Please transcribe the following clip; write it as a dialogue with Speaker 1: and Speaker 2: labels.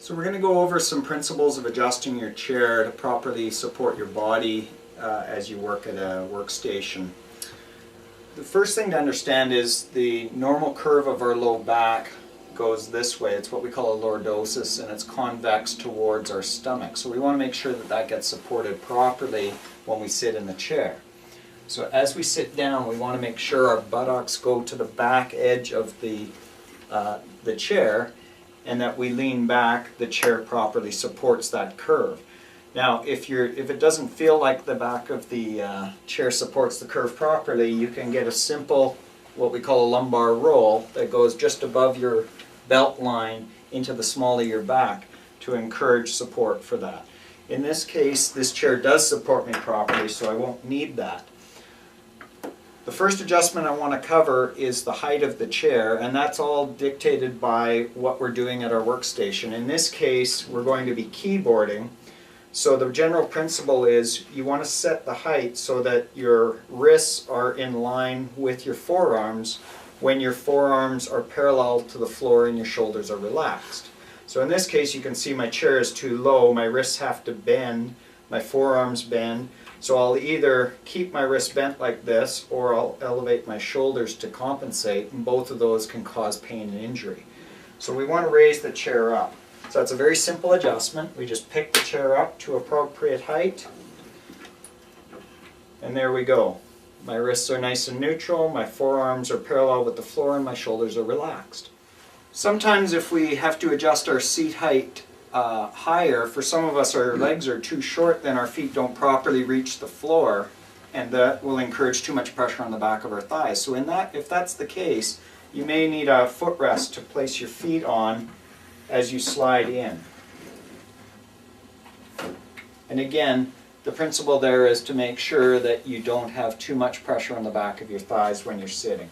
Speaker 1: So we're going to go over some principles of adjusting your chair to properly support your body as you work at a workstation. The first thing to understand is the normal curve of our low back goes this way. It's what we call a lordosis, and it's convex towards our stomach. So we want to make sure that that gets supported properly when we sit in the chair. So as we sit down, we want to make sure our buttocks go to the back edge of the chair, and that we lean back, the chair properly supports that curve. Now, if it doesn't feel like the back of the chair supports the curve properly, you can get a simple, what we call a lumbar roll, that goes just above your belt line into the small of your back to encourage support for that. In this case, this chair does support me properly, so I won't need that. The first adjustment I want to cover is the height of the chair, and that's all dictated by what we're doing at our workstation. In this case, we're going to be keyboarding. So the general principle is you want to set the height so that your wrists are in line with your forearms when your forearms are parallel to the floor and your shoulders are relaxed. So in this case, you can see my chair is too low, my wrists have to bend, my forearms bend. So I'll either keep my wrist bent like this, or I'll elevate my shoulders to compensate, and both of those can cause pain and injury. So we want to raise the chair up. So that's a very simple adjustment. We just pick the chair up to appropriate height, and there we go. My wrists are nice and neutral, my forearms are parallel with the floor, and my shoulders are relaxed. Sometimes if we have to adjust our seat height higher, for some of us our legs are too short, then our feet don't properly reach the floor, and that will encourage too much pressure on the back of our thighs. So if that's the case, you may need a footrest to place your feet on as you slide in. And again, the principle there is to make sure that you don't have too much pressure on the back of your thighs when you're sitting.